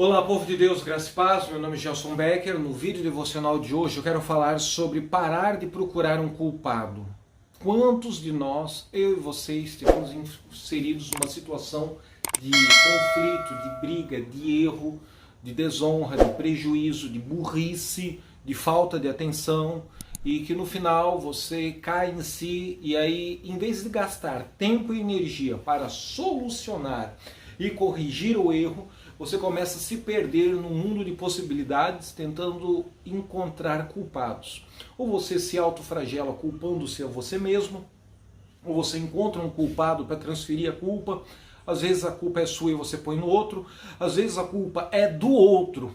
Olá, povo de Deus, graça e paz, meu nome é Gelson Becker. No vídeo devocional de hoje eu quero falar sobre parar de procurar um culpado. Quantos de nós, eu e vocês, estivemos inseridos numa situação de conflito, de briga, de erro, de desonra, de prejuízo, de burrice, de falta de atenção, e que no final você cai em si e aí, em vez de gastar tempo e energia para solucionar e corrigir o erro, você começa a se perder num mundo de possibilidades tentando encontrar culpados. Ou você se autoflagela culpando-se a você mesmo, ou você encontra um culpado para transferir a culpa. Às vezes a culpa é sua e você põe no outro, às vezes a culpa é do outro,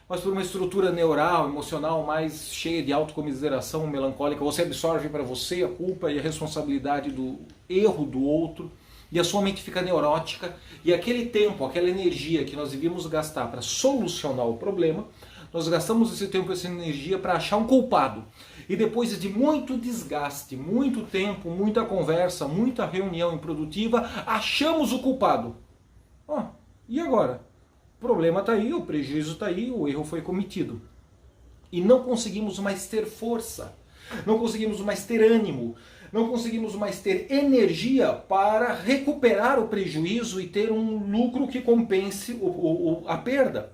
mas por uma estrutura neural, emocional mais cheia de autocomiseração melancólica, você absorve para você a culpa e a responsabilidade do erro do outro, e a sua mente fica neurótica, e aquele tempo, aquela energia que nós devíamos gastar para solucionar o problema, nós gastamos esse tempo, essa energia para achar um culpado. E depois de muito desgaste, muito tempo, muita conversa, muita reunião improdutiva, achamos o culpado. E agora? O problema está aí, o prejuízo está aí, o erro foi cometido. E não conseguimos mais ter força, não conseguimos mais ter ânimo, não conseguimos mais ter energia para recuperar o prejuízo e ter um lucro que compense a perda.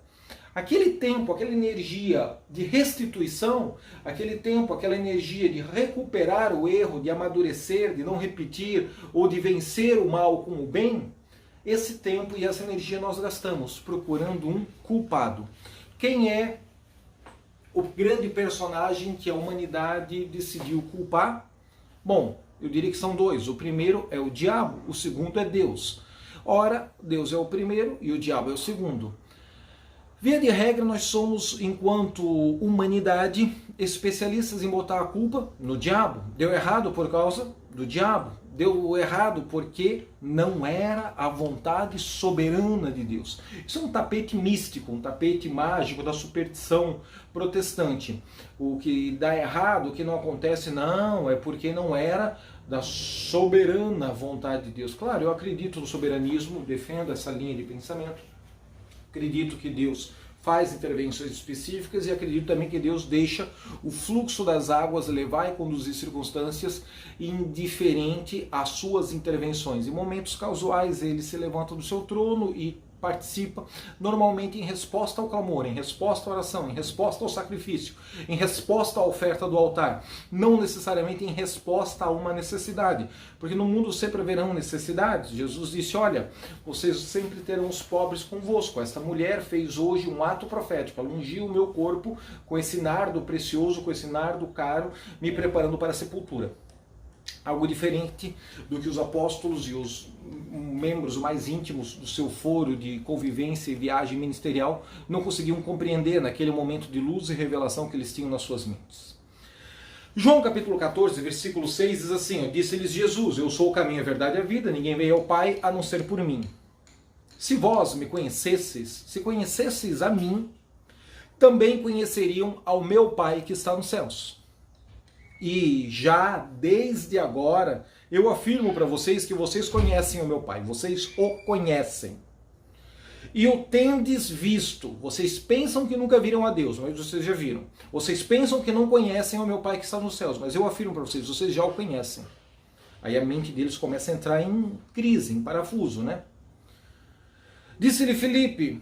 Aquele tempo, aquela energia de restituição, aquele tempo, aquela energia de recuperar o erro, de amadurecer, de não repetir ou de vencer o mal com o bem, esse tempo e essa energia nós gastamos procurando um culpado. Quem é o grande personagem que a humanidade decidiu culpar? Bom, eu diria que são dois. O primeiro é o diabo, o segundo é Deus. Ora, Deus é o primeiro e o diabo é o segundo. Via de regra, nós somos, enquanto humanidade, especialistas em botar a culpa no diabo. Deu errado por causa do diabo. Deu errado porque não era a vontade soberana de Deus. Isso é um tapete místico, um tapete mágico da superstição protestante. O que dá errado, o que não acontece, não, é porque não era da soberana vontade de Deus. Claro, eu acredito no soberanismo, defendo essa linha de pensamento. Acredito que Deus faz intervenções específicas e acredito também que Deus deixa o fluxo das águas levar e conduzir circunstâncias indiferente às suas intervenções. Em momentos casuais ele se levanta do seu trono e participa, normalmente em resposta ao clamor, em resposta à oração, em resposta ao sacrifício, em resposta à oferta do altar, não necessariamente em resposta a uma necessidade, porque no mundo sempre haverão necessidades. Jesus disse, olha, vocês sempre terão os pobres convosco. Esta mulher fez hoje um ato profético, ela ungiu o meu corpo com esse nardo precioso, com esse nardo caro, me preparando para a sepultura. Algo diferente do que os apóstolos e os membros mais íntimos do seu foro de convivência e viagem ministerial não conseguiam compreender naquele momento de luz e revelação que eles tinham nas suas mentes. João capítulo 14, versículo 6 diz assim, disse-lhes Jesus, eu sou o caminho, a verdade e a vida, ninguém veio ao Pai a não ser por mim. Se vós me conhecesseis, se conhecesseis a mim, também conheceriam ao meu Pai que está nos céus. E já desde agora eu afirmo para vocês que vocês conhecem o meu Pai, vocês o conhecem. E o tendes visto, vocês pensam que nunca viram a Deus, mas vocês já viram. Vocês pensam que não conhecem o meu Pai que está nos céus, mas eu afirmo para vocês, vocês já o conhecem. Aí a mente deles começa a entrar em crise, em parafuso, né? Disse-lhe Filipe,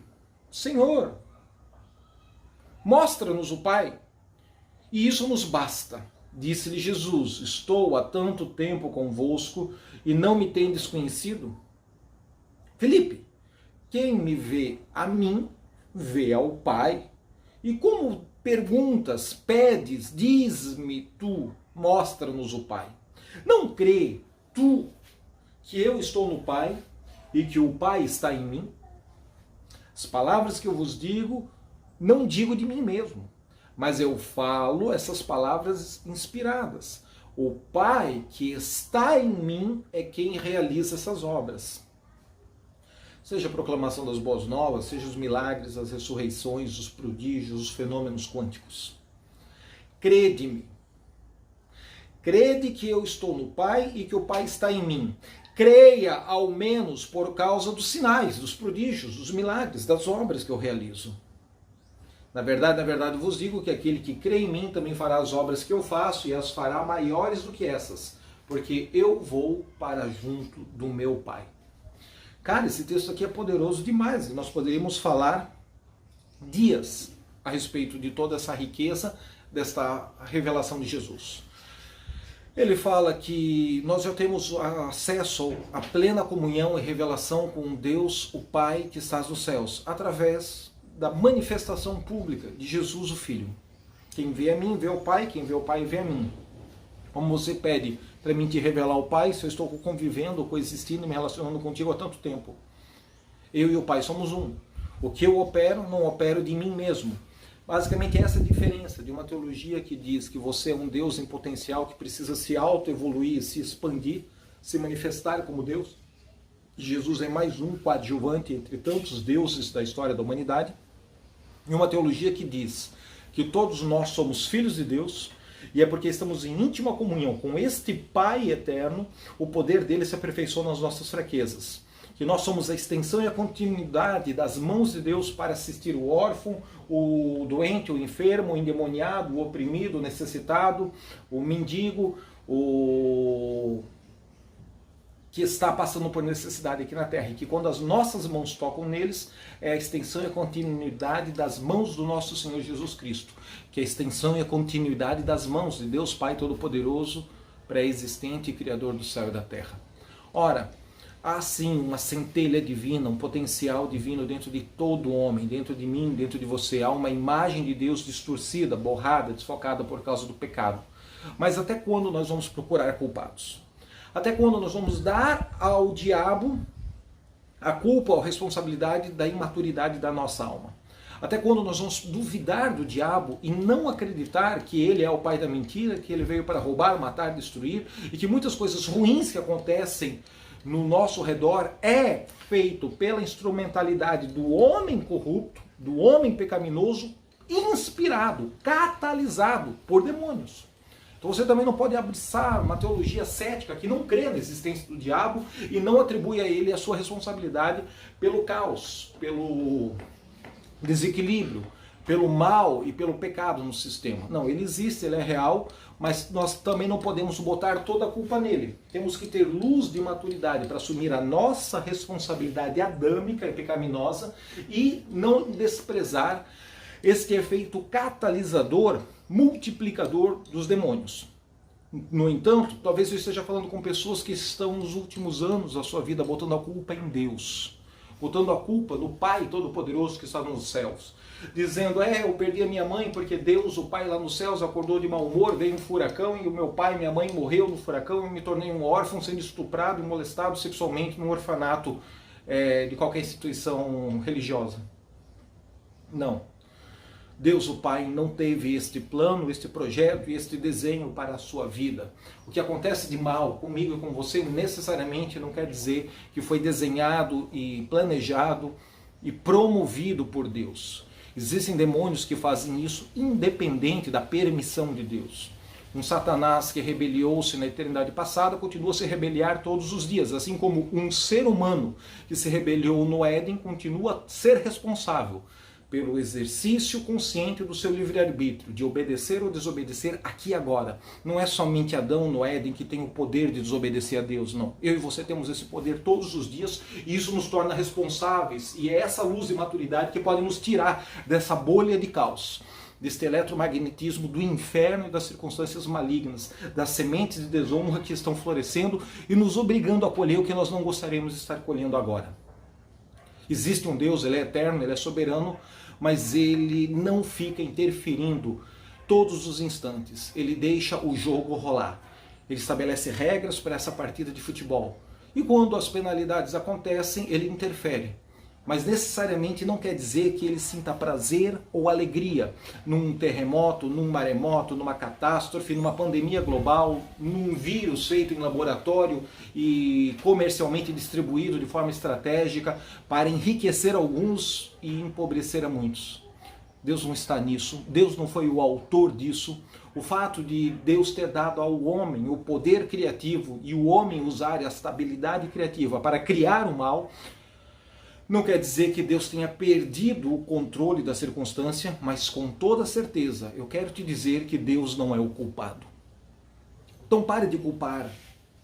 Senhor, mostra-nos o Pai, e isso nos basta. Disse-lhe Jesus, estou há tanto tempo convosco e não me tendes conhecido? Filipe, quem me vê a mim, vê ao Pai. E como perguntas, pedes, diz-me tu, mostra-nos o Pai. Não crê tu que eu estou no Pai e que o Pai está em mim? As palavras que eu vos digo, não digo de mim mesmo, mas eu falo essas palavras inspiradas. O Pai que está em mim é quem realiza essas obras. Seja a proclamação das boas novas, seja os milagres, as ressurreições, os prodígios, os fenômenos quânticos. Crede-me. Crede que eu estou no Pai e que o Pai está em mim. creia ao menos por causa dos sinais, dos prodígios, dos milagres, das obras que eu realizo. Na verdade, vos digo que aquele que crê em mim também fará as obras que eu faço e as fará maiores do que essas, porque eu vou para junto do meu Pai. Cara, esse texto aqui é poderoso demais e nós poderíamos falar dias a respeito de toda essa riqueza desta revelação de Jesus. Ele fala que nós já temos acesso à plena comunhão e revelação com Deus, o Pai que está nos céus, através da manifestação pública de Jesus, o Filho. Quem vê a mim, vê o Pai, quem vê o Pai, vê a mim. Como você pede para mim te revelar o Pai, se eu estou convivendo, coexistindo, me relacionando contigo há tanto tempo. Eu e o Pai somos um. O que eu opero, não opero de mim mesmo. Basicamente essa é a diferença de uma teologia que diz que você é um Deus em potencial que precisa se auto-evoluir, se expandir, se manifestar como Deus. Jesus é mais um coadjuvante entre tantos deuses da história da humanidade. E uma teologia que diz que todos nós somos filhos de Deus e é porque estamos em íntima comunhão com este Pai eterno, o poder dele se aperfeiçoa nas nossas fraquezas. Que nós somos a extensão e a continuidade das mãos de Deus para assistir o órfão, o doente, o enfermo, o endemoniado, o oprimido, o necessitado, o mendigo, o que está passando por necessidade aqui na terra. E que quando as nossas mãos tocam neles, é a extensão e a continuidade das mãos do nosso Senhor Jesus Cristo. Que é a extensão e a continuidade das mãos de Deus Pai Todo-Poderoso, pré-existente e Criador do céu e da terra. Ora, há sim uma centelha divina, um potencial divino dentro de todo homem, dentro de mim, dentro de você. Há uma imagem de Deus distorcida, borrada, desfocada por causa do pecado. Mas até quando nós vamos procurar culpados? Até quando nós vamos dar ao diabo a culpa ou a responsabilidade da imaturidade da nossa alma? Até quando nós vamos duvidar do diabo e não acreditar que ele é o pai da mentira, que ele veio para roubar, matar, destruir, e que muitas coisas ruins que acontecem no nosso redor é feito pela instrumentalidade do homem corrupto, do homem pecaminoso, inspirado, catalisado por demônios. Então você também não pode abraçar uma teologia cética que não crê na existência do diabo e não atribui a ele a sua responsabilidade pelo caos, pelo desequilíbrio, pelo mal e pelo pecado no sistema. Não, ele existe, ele é real, mas nós também não podemos botar toda a culpa nele. Temos que ter luz de maturidade para assumir a nossa responsabilidade adâmica e pecaminosa e não desprezar este efeito catalisador, multiplicador dos demônios. No entanto, talvez eu esteja falando com pessoas que estão nos últimos anos da sua vida botando a culpa em Deus, botando a culpa no Pai Todo-Poderoso que está nos céus, dizendo, eu perdi a minha mãe porque Deus, o Pai lá nos céus, acordou de mau humor, veio um furacão e o meu pai e minha mãe morreu no furacão e me tornei um órfão sendo estuprado e molestado sexualmente num orfanato de qualquer instituição religiosa. Não. Deus, o Pai, não teve este plano, este projeto e este desenho para a sua vida. O que acontece de mal comigo e com você necessariamente não quer dizer que foi desenhado e planejado e promovido por Deus. Existem demônios que fazem isso independente da permissão de Deus. Um Satanás que rebeliou-se na eternidade passada continua a se rebeliar todos os dias, assim como um ser humano que se rebeliou no Éden continua a ser responsável pelo exercício consciente do seu livre-arbítrio, de obedecer ou desobedecer aqui e agora. Não é somente Adão no Éden que tem o poder de desobedecer a Deus, não. Eu e você temos esse poder todos os dias e isso nos torna responsáveis. E é essa luz de maturidade que pode nos tirar dessa bolha de caos, deste eletromagnetismo do inferno e das circunstâncias malignas, das sementes de desonra que estão florescendo e nos obrigando a colher o que nós não gostaríamos de estar colhendo agora. Existe um Deus, ele é eterno, ele é soberano, mas ele não fica interferindo todos os instantes. Ele deixa o jogo rolar. Ele estabelece regras para essa partida de futebol. E quando as penalidades acontecem, ele interfere. Mas necessariamente não quer dizer que ele sinta prazer ou alegria num terremoto, num maremoto, numa catástrofe, numa pandemia global, num vírus feito em laboratório e comercialmente distribuído de forma estratégica para enriquecer alguns e empobrecer a muitos. Deus não está nisso, Deus não foi o autor disso. O fato de Deus ter dado ao homem o poder criativo e o homem usar esta habilidade criativa para criar o mal, não quer dizer que Deus tenha perdido o controle da circunstância, mas com toda certeza eu quero te dizer que Deus não é o culpado. Então pare de culpar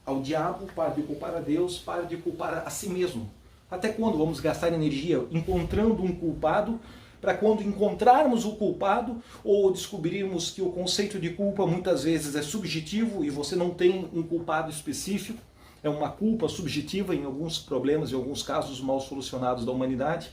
ao diabo, pare de culpar a Deus, pare de culpar a si mesmo. Até quando vamos gastar energia encontrando um culpado, para quando encontrarmos o culpado ou descobrirmos que o conceito de culpa muitas vezes é subjetivo e você não tem um culpado específico, é uma culpa subjetiva em alguns problemas, em alguns casos mal solucionados da humanidade,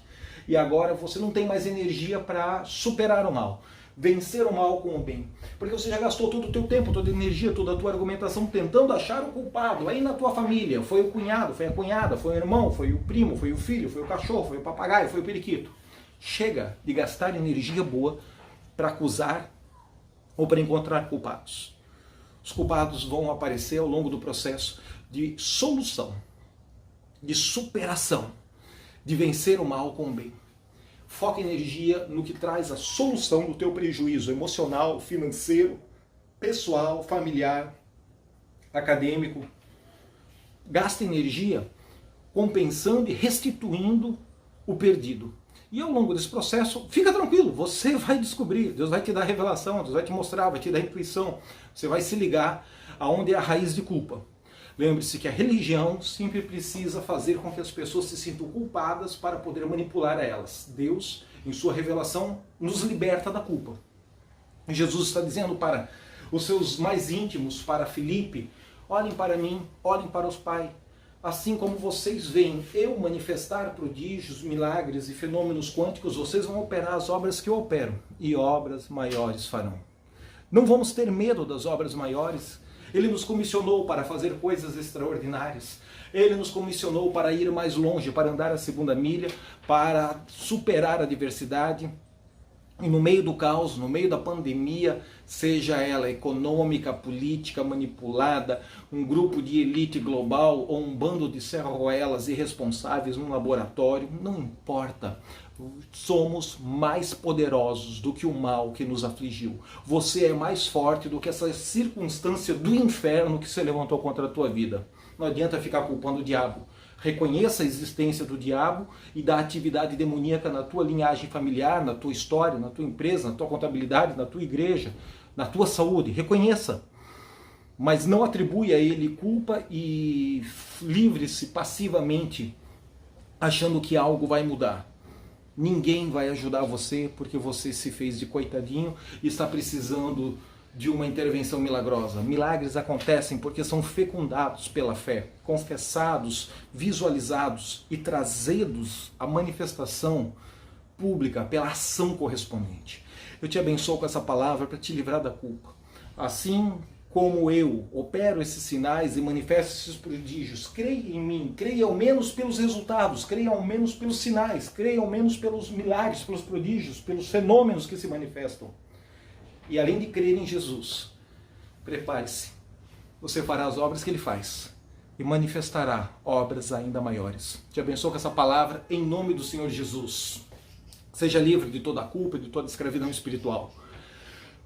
e agora você não tem mais energia para superar o mal, vencer o mal com o bem, porque você já gastou todo o teu tempo, toda a energia, toda a tua argumentação tentando achar o culpado aí na tua família. Foi o cunhado, foi a cunhada, foi o irmão, foi o primo, foi o filho, foi o cachorro, foi o papagaio, foi o periquito. Chega de gastar energia boa para acusar ou para encontrar culpados. Os culpados vão aparecer ao longo do processo de solução, de superação, de vencer o mal com o bem. Foca energia no que traz a solução do teu prejuízo emocional, financeiro, pessoal, familiar, acadêmico. Gasta energia compensando e restituindo o perdido. E ao longo desse processo, fica tranquilo, você vai descobrir, Deus vai te dar revelação, Deus vai te mostrar, vai te dar intuição, você vai se ligar aonde é a raiz de culpa. Lembre-se que a religião sempre precisa fazer com que as pessoas se sintam culpadas para poder manipular elas. Deus, em sua revelação, nos liberta da culpa. Jesus está dizendo para os seus mais íntimos, para Filipe, olhem para mim, olhem para os Pai. Assim como vocês veem eu manifestar prodígios, milagres e fenômenos quânticos, vocês vão operar as obras que eu opero, e obras maiores farão. Não vamos ter medo das obras maiores. Ele nos comissionou para fazer coisas extraordinárias. Ele nos comissionou para ir mais longe, para andar a segunda milha, para superar a adversidade. E no meio do caos, no meio da pandemia, seja ela econômica, política, manipulada, um grupo de elite global ou um bando de serroelas irresponsáveis num laboratório, não importa. Somos mais poderosos do que o mal que nos afligiu. Você é mais forte do que essa circunstância do inferno que se levantou contra a tua vida. Não adianta ficar culpando o diabo. Reconheça a existência do diabo e da atividade demoníaca na tua linhagem familiar, na tua história, na tua empresa, na tua contabilidade, na tua igreja, na tua saúde. Reconheça, mas não atribui a ele culpa e livre-se passivamente achando que algo vai mudar. Ninguém vai ajudar você porque você se fez de coitadinho e está precisando de uma intervenção milagrosa. Milagres acontecem porque são fecundados pela fé, confessados, visualizados e trazidos à manifestação pública pela ação correspondente. Eu te abençoo com essa palavra para te livrar da culpa. Assim como eu opero esses sinais e manifesto esses prodígios, creia em mim, creia ao menos pelos resultados, creia ao menos pelos sinais, creia ao menos pelos milagres, pelos prodígios, pelos fenômenos que se manifestam. E além de crer em Jesus, prepare-se, você fará as obras que Ele faz e manifestará obras ainda maiores. Te abençoo com essa palavra em nome do Senhor Jesus. Seja livre de toda a culpa e de toda a escravidão espiritual.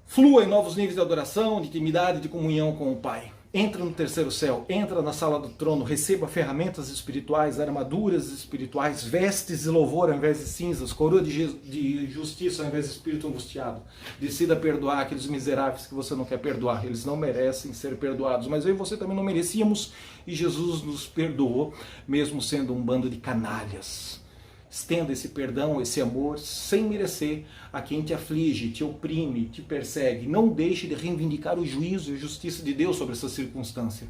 Flua em novos níveis de adoração, de intimidade, de comunhão com o Pai. Entra no terceiro céu, entra na sala do trono, receba ferramentas espirituais, armaduras espirituais, vestes de louvor ao invés de cinzas, coroa de justiça ao invés de espírito angustiado. Decida perdoar aqueles miseráveis que você não quer perdoar, eles não merecem ser perdoados, mas eu e você também não merecíamos e Jesus nos perdoou, mesmo sendo um bando de canalhas. Estenda esse perdão, esse amor, sem merecer a quem te aflige, te oprime, te persegue. Não deixe de reivindicar o juízo e a justiça de Deus sobre essa circunstância.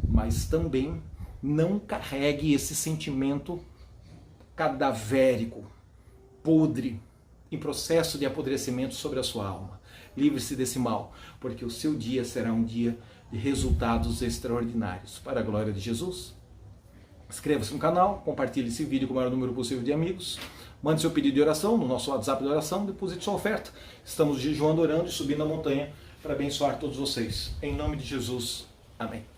Mas também não carregue esse sentimento cadavérico, podre, em processo de apodrecimento sobre a sua alma. Livre-se desse mal, porque o seu dia será um dia de resultados extraordinários. Para a glória de Jesus. Inscreva-se no canal, compartilhe esse vídeo com o maior número possível de amigos, mande seu pedido de oração no nosso WhatsApp de oração, deposite sua oferta. Estamos jejuando, orando e subindo a montanha para abençoar todos vocês. Em nome de Jesus. Amém.